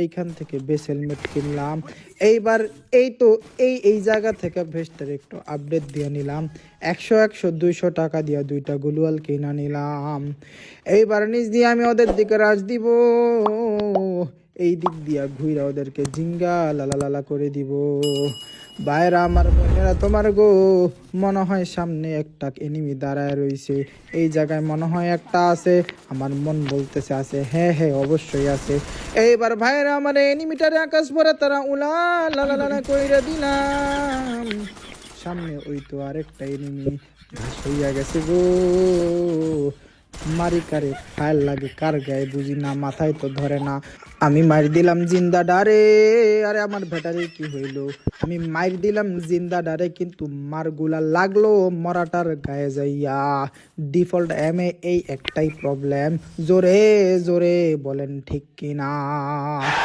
এইখান থেকে base helmet কিনলাম। এইবার এই তো এই জায়গা থেকে ভেস্টের একটু আপডেট দিয়ে নিলাম। 100 100 200 টাকা দিয়ে 2টা গ্লুয়াল কিনা নিলাম। এইবার নিচ দিয়ে আমি ওদের দিকে রাশ দিব, এই দিক দিয়া ঘুইরা ওদেরকে জিঙ্গা লালা লালা করে দিব। বাইরা আমার বোনেরা তোমার গো, মনে হয় সামনে একটা এনিমি দাঁড়ায় রইছে। এই জায়গায় মনে হয় একটা আছে, আমার মন বলতেছে আছে, হ্যাঁ হ্যাঁ অবশ্যই আছে। এইবার ভাইরা আমার এনিমিটারে আকাশ ভরা তারা উলা লালা লালা কইরা দিলাম। সামনে ওই তো আরেকটা এনিমি ঘাস হইয়া গেছে গো। মারি কারে ফায়ার লাগে কার গায়ে বুঝি না, মাথায় তো ধরে না। আমি মার দিলাম জিন্দা ডারে, আরে আমার ব্যাটারি কি হইলো, আমি মার দিলাম জিন্দা ডারে কিন্তু মারগুলা লাগলো মরাটার গায়ে যাইয়া। ডিফল্ট এমে এই একটাই প্রবলেম, জোরে জোরে বলেন ঠিক কিনা।